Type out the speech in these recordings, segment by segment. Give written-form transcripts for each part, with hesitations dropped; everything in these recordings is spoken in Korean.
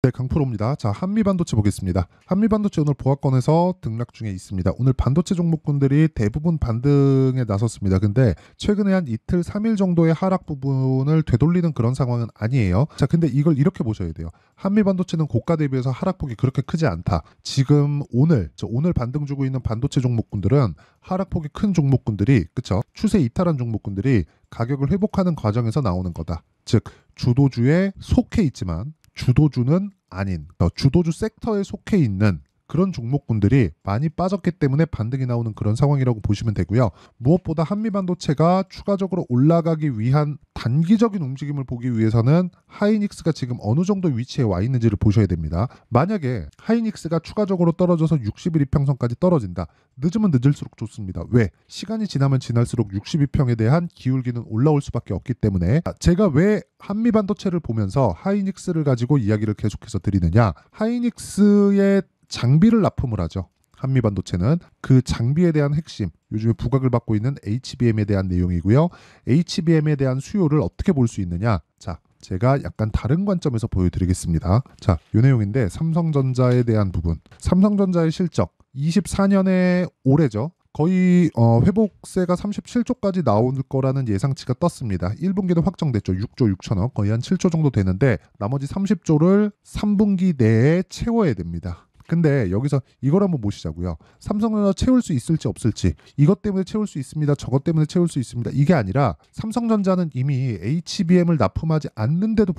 네, 강프로입니다. 자, 한미반도체 보겠습니다. 한미반도체 오늘 보합권에서 등락 중에 있습니다. 오늘 반도체 종목군들이 대부분 반등에 나섰습니다. 근데 최근에 한 이틀, 3일 정도의 하락 부분을 되돌리는 그런 상황은 아니에요. 자, 근데 이걸 이렇게 보셔야 돼요. 한미반도체는 고가 대비해서 하락폭이 그렇게 크지 않다. 지금 오늘 반등 주고 있는 반도체 종목군들은 하락폭이 큰 종목군들이, 그쵸? 추세 이탈한 종목군들이 가격을 회복하는 과정에서 나오는 거다. 즉, 주도주에 속해 있지만 주도주는 아닌, 주도주 섹터에 속해 있는 그런 종목군들이 많이 빠졌기 때문에 반등이 나오는 그런 상황이라고 보시면 되고요. 무엇보다 한미반도체가 추가적으로 올라가기 위한 단기적인 움직임을 보기 위해서는 하이닉스가 지금 어느 정도 위치에 와 있는지를 보셔야 됩니다. 만약에 하이닉스가 추가적으로 떨어져서 60일 이평선까지 떨어진다. 늦으면 늦을수록 좋습니다. 왜? 시간이 지나면 지날수록 62평에 대한 기울기는 올라올 수밖에 없기 때문에 제가 왜 한미반도체를 보면서 하이닉스를 가지고 이야기를 계속해서 드리느냐. 하이닉스의 장비를 납품을 하죠. 한미반도체는 그 장비에 대한 핵심, 요즘에 부각을 받고 있는 HBM에 대한 내용이고요. HBM에 대한 수요를 어떻게 볼 수 있느냐. 자, 제가 약간 다른 관점에서 보여드리겠습니다. 자, 이 내용인데 삼성전자에 대한 부분. 삼성전자의 실적 24년에 올해죠. 거의 회복세가 37조까지 나올 거라는 예상치가 떴습니다. 1분기도 확정됐죠. 6조 6천억, 거의 한 7조 정도 되는데 나머지 30조를 3분기 내에 채워야 됩니다. 근데 여기서 이걸 한번 보시자고요. 삼성전자 채울 수 있을지 없을지, 이것 때문에 채울 수 있습니다, 저것 때문에 채울 수 있습니다, 이게 아니라 삼성전자는 이미 HBM을 납품하지 않는데도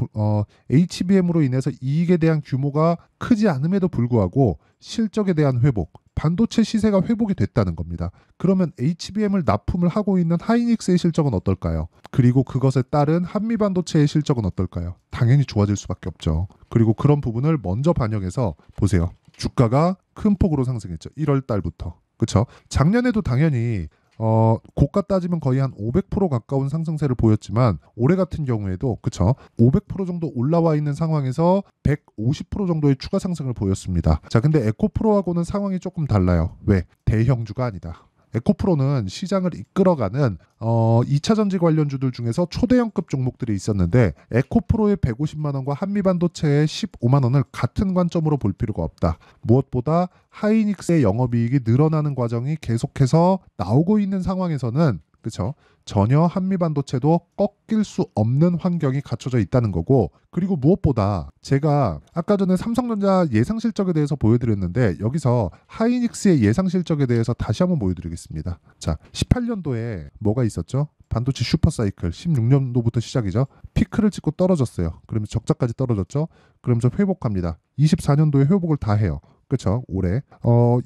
HBM으로 인해서 이익에 대한 규모가 크지 않음에도 불구하고 실적에 대한 회복, 반도체 시세가 회복이 됐다는 겁니다. 그러면 HBM을 납품을 하고 있는 하이닉스의 실적은 어떨까요? 그리고 그것에 따른 한미반도체의 실적은 어떨까요? 당연히 좋아질 수밖에 없죠. 그리고 그런 부분을 먼저 반영해서 보세요. 주가가 큰 폭으로 상승했죠. 1월 달부터. 그렇죠? 작년에도 당연히 고가 따지면 거의 한 500% 가까운 상승세를 보였지만 올해 같은 경우에도 그쵸? 500% 정도 올라와 있는 상황에서 150% 정도의 추가 상승을 보였습니다. 자, 근데 에코프로하고는 상황이 조금 달라요. 왜? 대형주가 아니다. 에코프로는 시장을 이끌어가는 2차전지 관련주들 중에서 초대형급 종목들이 있었는데 에코프로의 150만 원과 한미반도체의 15만 원을 같은 관점으로 볼 필요가 없다. 무엇보다 하이닉스의 영업이익이 늘어나는 과정이 계속해서 나오고 있는 상황에서는 그렇죠? 전혀 한미반도체도 꺾일 수 없는 환경이 갖춰져 있다는 거고, 그리고 무엇보다 제가 아까 전에 삼성전자 예상 실적에 대해서 보여드렸는데 여기서 하이닉스의 예상 실적에 대해서 다시 한번 보여드리겠습니다. 자, 18년도에 뭐가 있었죠? 반도체 슈퍼사이클 16년도부터 시작이죠. 피크를 찍고 떨어졌어요. 그러면 적자까지 떨어졌죠. 그러면서 회복합니다. 24년도에 회복을 다 해요. 그렇죠? 올해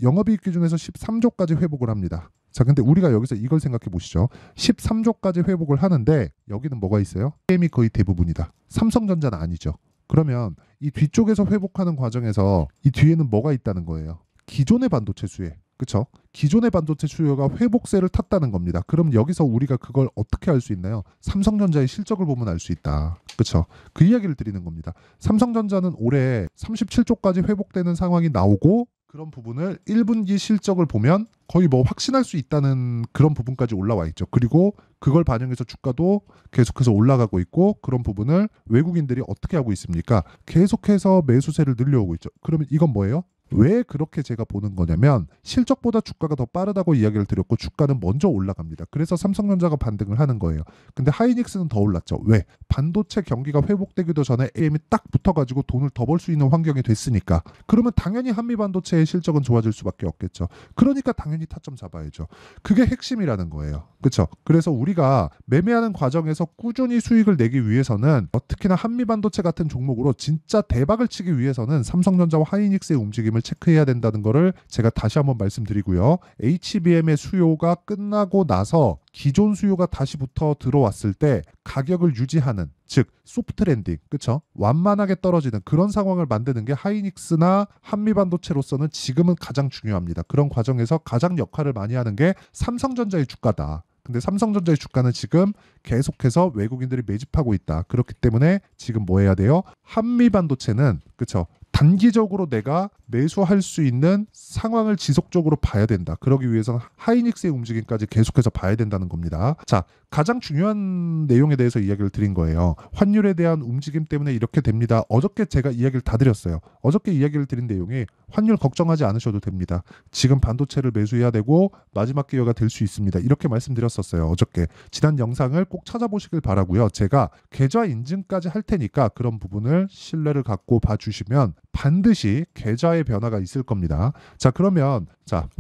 영업이익 기준에서 13조까지 회복을 합니다. 자, 근데 우리가 여기서 이걸 생각해 보시죠. 13조까지 회복을 하는데 여기는 뭐가 있어요? 게임이 거의 대부분이다. 삼성전자는 아니죠. 그러면 이 뒤쪽에서 회복하는 과정에서 이 뒤에는 뭐가 있다는 거예요? 기존의 반도체 수혜. 그렇죠? 기존의 반도체 수요가 회복세를 탔다는 겁니다. 그럼 여기서 우리가 그걸 어떻게 알 수 있나요? 삼성전자의 실적을 보면 알 수 있다. 그렇죠? 그 이야기를 드리는 겁니다. 삼성전자는 올해 37조까지 회복되는 상황이 나오고 그런 부분을 1분기 실적을 보면 거의 뭐 확신할 수 있다는 그런 부분까지 올라와 있죠. 그리고 그걸 반영해서 주가도 계속해서 올라가고 있고, 그런 부분을 외국인들이 어떻게 하고 있습니까? 계속해서 매수세를 늘려오고 있죠. 그러면 이건 뭐예요? 왜 그렇게 제가 보는 거냐면 실적보다 주가가 더 빠르다고 이야기를 드렸고 주가는 먼저 올라갑니다. 그래서 삼성전자가 반등을 하는 거예요. 근데 하이닉스는 더 올랐죠. 왜? 반도체 경기가 회복되기도 전에 AM이 딱 붙어가지고 돈을 더 벌 수 있는 환경이 됐으니까. 그러면 당연히 한미반도체의 실적은 좋아질 수밖에 없겠죠. 그러니까 당연히 타점 잡아야죠. 그게 핵심이라는 거예요. 그렇죠? 그래서 우리가 매매하는 과정에서 꾸준히 수익을 내기 위해서는 특히나 한미반도체 같은 종목으로 진짜 대박을 치기 위해서는 삼성전자와 하이닉스의 움직임을 체크해야 된다는 거를 제가 다시 한번 말씀드리고요. HBM의 수요가 끝나고 나서 기존 수요가 다시 붙어 들어왔을 때 가격을 유지하는, 즉 소프트 랜딩, 그렇죠? 완만하게 떨어지는 그런 상황을 만드는 게 하이닉스나 한미반도체로서는 지금은 가장 중요합니다. 그런 과정에서 가장 역할을 많이 하는 게 삼성전자의 주가다. 근데 삼성전자의 주가는 지금 계속해서 외국인들이 매집하고 있다. 그렇기 때문에 지금 뭐 해야 돼요? 한미반도체는 그렇죠? 단기적으로 내가 매수할 수 있는 상황을 지속적으로 봐야 된다. 그러기 위해서는 하이닉스의 움직임까지 계속해서 봐야 된다는 겁니다. 자, 가장 중요한 내용에 대해서 이야기를 드린 거예요. 환율에 대한 움직임 때문에 이렇게 됩니다. 어저께 제가 이야기를 다 드렸어요. 어저께 이야기를 드린 내용이 환율 걱정하지 않으셔도 됩니다. 지금 반도체를 매수해야 되고 마지막 기회가 될 수 있습니다. 이렇게 말씀드렸었어요. 어저께. 지난 영상을 꼭 찾아보시길 바라고요. 제가 계좌 인증까지 할 테니까 그런 부분을 신뢰를 갖고 봐주시면 반드시 계좌의 변화가 있을 겁니다. 자, 그러면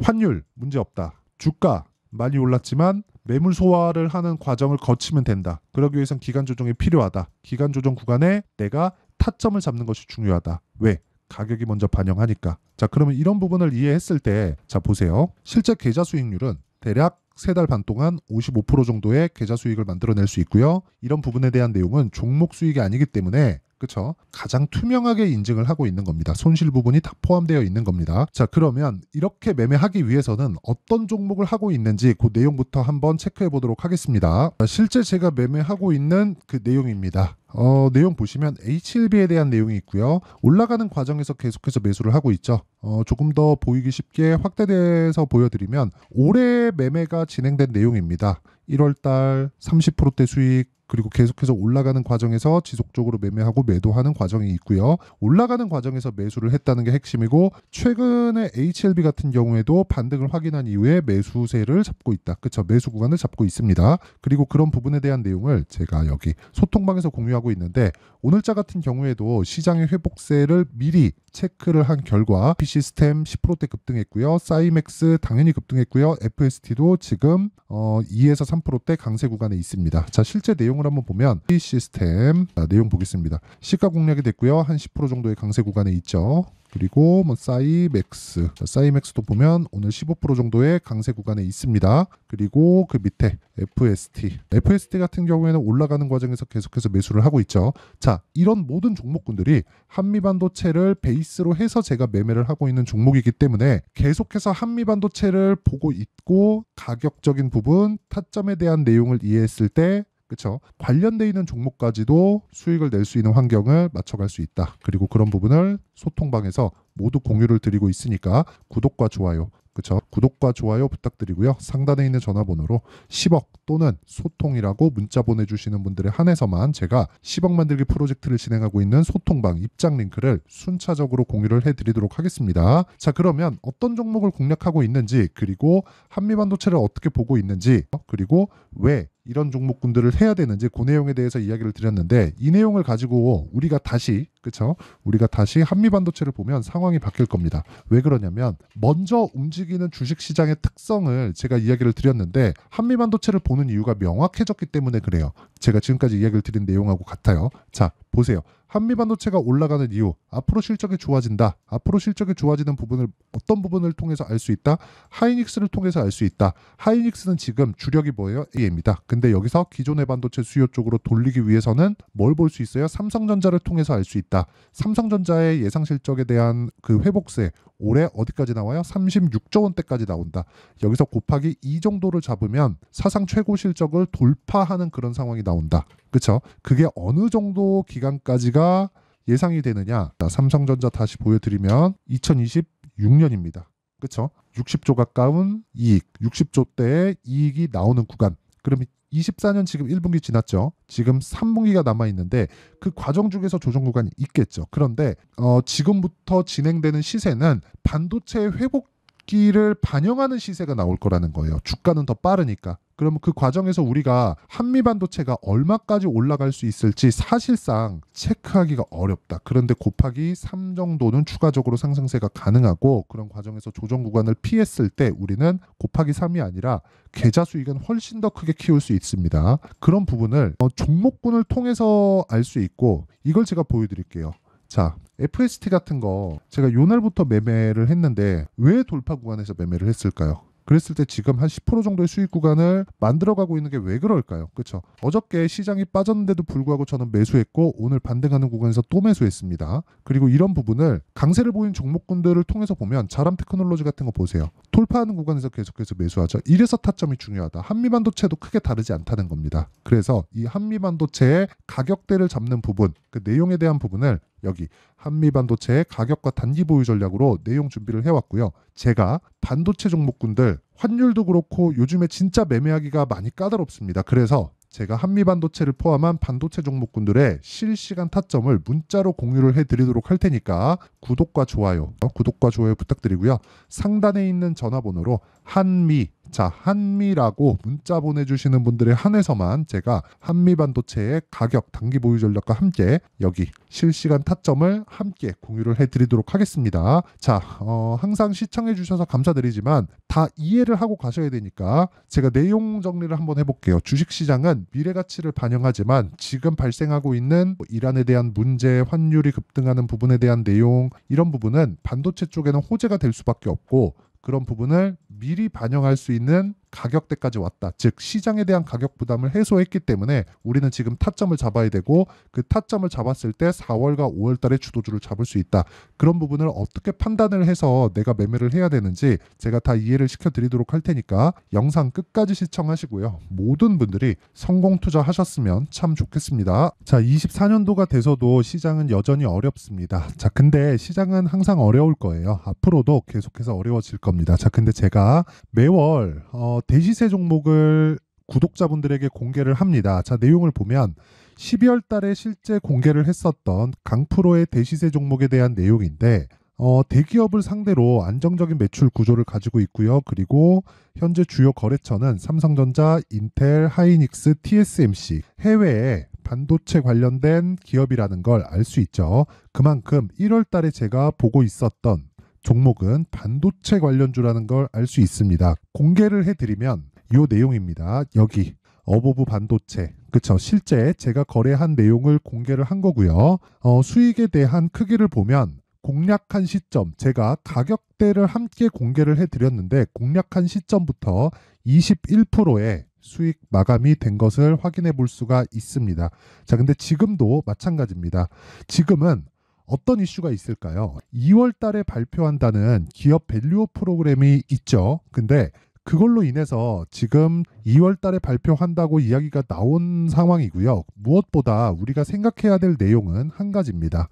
환율 문제 없다. 주가 많이 올랐지만 매물 소화를 하는 과정을 거치면 된다. 그러기 위해선 기간 조정이 필요하다. 기간 조정 구간에 내가 타점을 잡는 것이 중요하다. 왜? 가격이 먼저 반영하니까. 자, 그러면 이런 부분을 이해했을 때 보세요. 실제 계좌 수익률은 대략 3달 반 동안 55% 정도의 계좌 수익을 만들어낼 수 있고요. 이런 부분에 대한 내용은 종목 수익이 아니기 때문에 그렇죠. 가장 투명하게 인증을 하고 있는 겁니다. 손실 부분이 다 포함되어 있는 겁니다. 자, 그러면 이렇게 매매하기 위해서는 어떤 종목을 하고 있는지 그 내용부터 한번 체크해 보도록 하겠습니다. 실제 제가 매매하고 있는 그 내용입니다. 내용 보시면 HLB에 대한 내용이 있고요. 올라가는 과정에서 계속해서 매수를 하고 있죠. 조금 더 보이기 쉽게 확대돼서 보여드리면 올해 매매가 진행된 내용입니다. 1월달 30%대 수익, 그리고 계속해서 올라가는 과정에서 지속적으로 매매하고 매도하는 과정이 있고요. 올라가는 과정에서 매수를 했다는 게 핵심이고, 최근에 HLB 같은 경우에도 반등을 확인한 이후에 매수세를 잡고 있다. 그렇죠? 매수 구간을 잡고 있습니다. 그리고 그런 부분에 대한 내용을 제가 여기 소통방에서 공유하고 있는데, 오늘자 같은 경우에도 시장의 회복세를 미리 체크를 한 결과 P시스템 10%대 급등했고요. 사이맥스 당연히 급등했고요. FST도 지금 2에서 3%대 강세 구간에 있습니다. 자, 실제 내용을 한번 보면 P시스템 내용 보겠습니다. 시가 공략이 됐고요. 한 10% 정도의 강세 구간에 있죠. 그리고 사이맥스도 보면 오늘 15% 정도의 강세 구간에 있습니다. 그리고 그 밑에 FST 같은 경우에는 올라가는 과정에서 계속해서 매수를 하고 있죠. 자, 이런 모든 종목군들이 한미반도체를 베이스로 해서 제가 매매를 하고 있는 종목이기 때문에 계속해서 한미반도체를 보고 있고, 가격적인 부분, 타점에 대한 내용을 이해했을 때 그렇죠. 관련돼 있는 종목까지도 수익을 낼 수 있는 환경을 맞춰갈 수 있다. 그리고 그런 부분을 소통방에서 모두 공유를 드리고 있으니까 구독과 좋아요, 그렇죠. 구독과 좋아요 부탁드리고요. 상단에 있는 전화번호로 10억 또는 소통이라고 문자 보내주시는 분들에 한해서만 제가 10억 만들기 프로젝트를 진행하고 있는 소통방 입장 링크를 순차적으로 공유를 해드리도록 하겠습니다. 자, 그러면 어떤 종목을 공략하고 있는지, 그리고 한미반도체를 어떻게 보고 있는지, 그리고 왜 이런 종목군들을 해야 되는지 그 내용에 대해서 이야기를 드렸는데, 이 내용을 가지고 우리가 다시 한미반도체를 보면 상황이 바뀔 겁니다. 왜 그러냐면 먼저 움직이는 주식시장의 특성을 제가 이야기를 드렸는데, 한미반도체를 보는 이유가 명확해졌기 때문에 그래요. 제가 지금까지 이야기를 드린 내용하고 같아요. 자, 보세요. 한미반도체가 올라가는 이유, 앞으로 실적이 좋아진다. 앞으로 실적이 좋아지는 부분을 어떤 부분을 통해서 알 수 있다? 하이닉스를 통해서 알 수 있다. 하이닉스는 지금 주력이 뭐예요? AM이다. 근데 여기서 기존의 반도체 수요 쪽으로 돌리기 위해서는 뭘 볼 수 있어요? 삼성전자를 통해서 알 수 있다. 삼성전자의 예상 실적에 대한 그 회복세, 올해 어디까지 나와요? 36조 원대까지 나온다. 여기서 곱하기 2 정도를 잡으면 사상 최고 실적을 돌파하는 그런 상황이 나온다. 그렇죠? 그게 어느 정도 기간까지가 예상이 되느냐? 삼성전자 다시 보여드리면 2026년입니다. 그렇죠? 60조 가까운 이익, 60조대의 이익이 나오는 구간. 그러면 24년 지금 1분기 지났죠. 지금 3분기가 남아있는데 그 과정 중에서 조정 구간이 있겠죠. 그런데 지금부터 진행되는 시세는 반도체의 회복기를 반영하는 시세가 나올 거라는 거예요. 주가는 더 빠르니까. 그러면 그 과정에서 우리가 한미반도체가 얼마까지 올라갈 수 있을지 사실상 체크하기가 어렵다. 그런데 곱하기 3 정도는 추가적으로 상승세가 가능하고, 그런 과정에서 조정 구간을 피했을 때 우리는 곱하기 3이 아니라 계좌 수익은 훨씬 더 크게 키울 수 있습니다. 그런 부분을 종목군을 통해서 알 수 있고, 이걸 제가 보여드릴게요. 자, FST 같은 거 제가 요날부터 매매를 했는데 왜 돌파 구간에서 매매를 했을까요? 그랬을 때 지금 한 10% 정도의 수익 구간을 만들어가고 있는 게 왜 그럴까요? 그렇죠? 어저께 시장이 빠졌는데도 불구하고 저는 매수했고, 오늘 반등하는 구간에서 또 매수했습니다. 그리고 이런 부분을 강세를 보인 종목군들을 통해서 보면 자람 테크놀로지 같은 거 보세요. 돌파하는 구간에서 계속해서 매수하죠. 이래서 타점이 중요하다. 한미반도체도 크게 다르지 않다는 겁니다. 그래서 이 한미반도체의 가격대를 잡는 부분, 그 내용에 대한 부분을 여기 한미반도체의 가격과 단기 보유 전략으로 내용 준비를 해왔고요. 제가 반도체 종목군들 환율도 그렇고 요즘에 진짜 매매하기가 많이 까다롭습니다. 그래서 제가 한미반도체를 포함한 반도체 종목군들의 실시간 타점을 문자로 공유를 해드리도록 할 테니까 구독과 좋아요 부탁드리고요. 상단에 있는 전화번호로 한미라고 문자 보내주시는 분들에 한해서만 제가 한미반도체의 가격, 단기 보유 전략과 함께 여기 실시간 타점을 함께 공유를 해드리도록 하겠습니다. 자, 항상 시청해주셔서 감사드리지만 다 이해를 하고 가셔야 되니까 제가 내용 정리를 한번 해볼게요. 주식시장은 미래가치를 반영하지만 지금 발생하고 있는 이란에 대한 문제, 환율이 급등하는 부분에 대한 내용, 이런 부분은 반도체 쪽에는 호재가 될 수밖에 없고 그런 부분을 미리 반영할 수 있는 가격대까지 왔다. 즉 시장에 대한 가격 부담을 해소했기 때문에 우리는 지금 타점을 잡아야 되고 그 타점을 잡았을 때 4월과 5월 달에 주도주를 잡을 수 있다. 그런 부분을 어떻게 판단을 해서 내가 매매를 해야 되는지 제가 다 이해를 시켜드리도록 할 테니까 영상 끝까지 시청하시고요. 모든 분들이 성공 투자하셨으면 참 좋겠습니다. 자, 24년도가 돼서도 시장은 여전히 어렵습니다. 자, 근데 시장은 항상 어려울 거예요. 앞으로도 계속해서 어려워질 겁니다. 자, 근데 제가 매월 대시세 종목을 구독자분들에게 공개를 합니다. 자, 내용을 보면 12월 달에 실제 공개를 했었던 강프로의 대시세 종목에 대한 내용인데 대기업을 상대로 안정적인 매출 구조를 가지고 있고요. 그리고 현재 주요 거래처는 삼성전자, 인텔, 하이닉스, TSMC, 해외에 반도체 관련된 기업이라는 걸 알 수 있죠. 그만큼 1월 달에 제가 보고 있었던 종목은 반도체 관련주라는 걸 알 수 있습니다. 공개를 해드리면 이 내용입니다. 여기 어보브 반도체, 그쵸? 실제 제가 거래한 내용을 공개를 한 거고요. 수익에 대한 크기를 보면 공략한 시점, 제가 가격대를 함께 공개를 해드렸는데 공략한 시점부터 21%의 수익 마감이 된 것을 확인해 볼 수가 있습니다. 자, 근데 지금도 마찬가지입니다. 지금은 어떤 이슈가 있을까요? 2월 달에 발표한다는 기업 밸류업 프로그램이 있죠. 근데 그걸로 인해서 지금 2월 달에 발표한다고 이야기가 나온 상황이고요. 무엇보다 우리가 생각해야 될 내용은 한 가지입니다.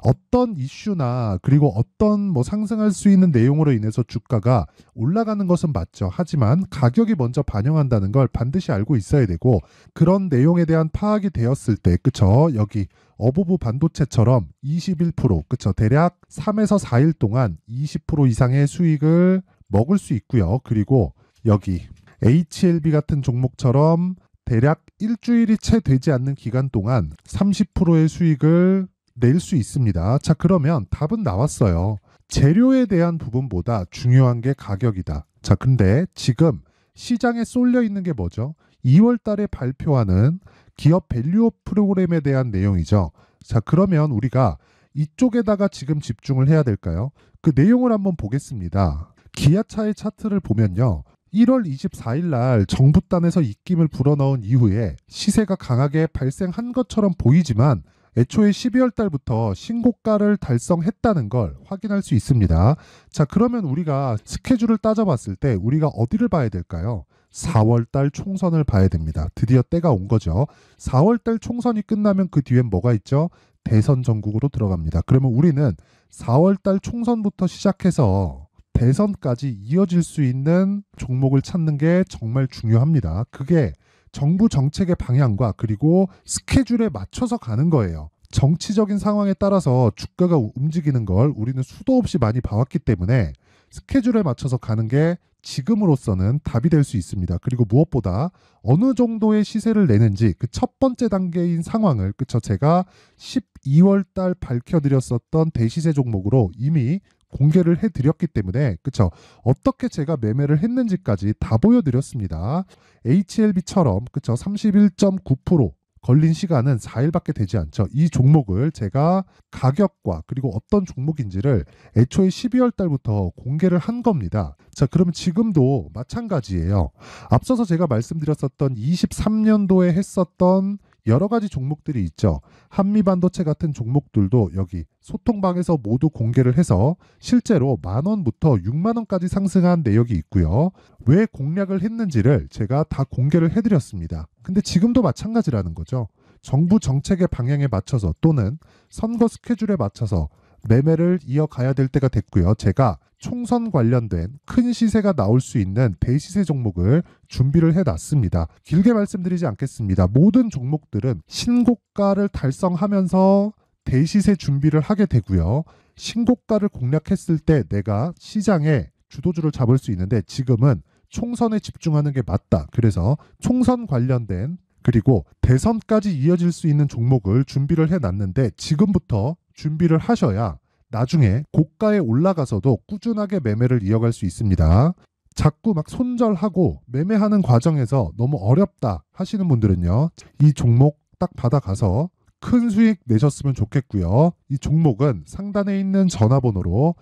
어떤 이슈나 그리고 어떤 상승할 수 있는 내용으로 인해서 주가가 올라가는 것은 맞죠. 하지만 가격이 먼저 반영한다는 걸 반드시 알고 있어야 되고 그런 내용에 대한 파악이 되었을 때, 그쵸? 여기 어보브 반도체처럼 21%, 그쵸? 대략 3에서 4일 동안 20% 이상의 수익을 먹을 수 있고요. 그리고 여기 HLB 같은 종목처럼 대략 일주일이 채 되지 않는 기간 동안 30%의 수익을 낼 수 있습니다. 자, 그러면 답은 나왔어요. 재료에 대한 부분보다 중요한 게 가격이다. 자, 근데 지금 시장에 쏠려 있는 게 뭐죠? 2월 달에 발표하는 기업 밸류업 프로그램에 대한 내용이죠. 자, 그러면 우리가 이쪽에다가 지금 집중을 해야 될까요? 그 내용을 한번 보겠습니다. 기아차의 차트를 보면요. 1월 24일 날 정부단에서 입김을 불어넣은 이후에 시세가 강하게 발생한 것처럼 보이지만 애초에 12월 달부터 신고가를 달성했다는 걸 확인할 수 있습니다. 자, 그러면 우리가 스케줄을 따져봤을 때 우리가 어디를 봐야 될까요? 4월 달 총선을 봐야 됩니다. 드디어 때가 온 거죠. 4월 달 총선이 끝나면 그 뒤엔 뭐가 있죠? 대선 전국으로 들어갑니다. 그러면 우리는 4월 달 총선부터 시작해서 대선까지 이어질 수 있는 종목을 찾는 게 정말 중요합니다. 그게 정부 정책의 방향과 그리고 스케줄에 맞춰서 가는 거예요. 정치적인 상황에 따라서 주가가 움직이는 걸 우리는 수도 없이 많이 봐왔기 때문에 스케줄에 맞춰서 가는 게 지금으로서는 답이 될 수 있습니다. 그리고 무엇보다 어느 정도의 시세를 내는지 그 첫 번째 단계인 상황을, 그쵸? 제가 12월 달 밝혀드렸었던 대시세 종목으로 이미 공개를 해드렸기 때문에, 그쵸? 어떻게 제가 매매를 했는지까지 다 보여드렸습니다. HLB처럼, 그쵸? 31.9% 걸린 시간은 4일밖에 되지 않죠. 이 종목을 제가 가격과 그리고 어떤 종목인지를 애초에 12월 달부터 공개를 한 겁니다. 자, 그러면 지금도 마찬가지예요. 앞서서 제가 말씀드렸었던 23년도에 했었던 여러 가지 종목들이 있죠. 한미반도체 같은 종목들도 여기 소통방에서 모두 공개를 해서 실제로 10,000원부터 60,000원까지 상승한 내역이 있고요. 왜 공략을 했는지를 제가 다 공개를 해드렸습니다. 근데 지금도 마찬가지라는 거죠. 정부 정책의 방향에 맞춰서 또는 선거 스케줄에 맞춰서 매매를 이어가야 될 때가 됐고요. 제가 총선 관련된 큰 시세가 나올 수 있는 대시세 종목을 준비를 해놨습니다. 길게 말씀드리지 않겠습니다. 모든 종목들은 신고가를 달성하면서 대시세 준비를 하게 되고요. 신고가를 공략했을 때 내가 시장에 주도주를 잡을 수 있는데 지금은 총선에 집중하는 게 맞다. 그래서 총선 관련된 그리고 대선까지 이어질 수 있는 종목을 준비를 해놨는데 지금부터 준비를 하셔야 나중에 고가에 올라가서도 꾸준하게 매매를 이어갈 수 있습니다. 자꾸 막 손절하고 매매하는 과정에서 너무 어렵다 하시는 분들은요. 이 종목 딱 받아가서 큰 수익 내셨으면 좋겠고요. 이 종목은 상단에 있는 전화번호로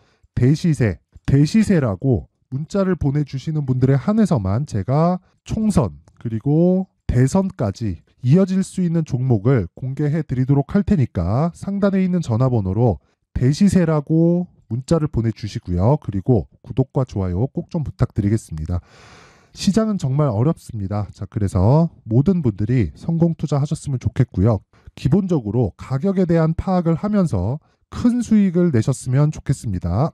대시세라고 문자를 보내주시는 분들에 한해서만 제가 총선 그리고 대선까지 이어질 수 있는 종목을 공개해 드리도록 할 테니까 상단에 있는 전화번호로 대시세라고 문자를 보내주시고요. 그리고 구독과 좋아요 꼭 좀 부탁드리겠습니다. 시장은 정말 어렵습니다. 자, 그래서 모든 분들이 성공 투자하셨으면 좋겠고요. 기본적으로 가격에 대한 파악을 하면서 큰 수익을 내셨으면 좋겠습니다.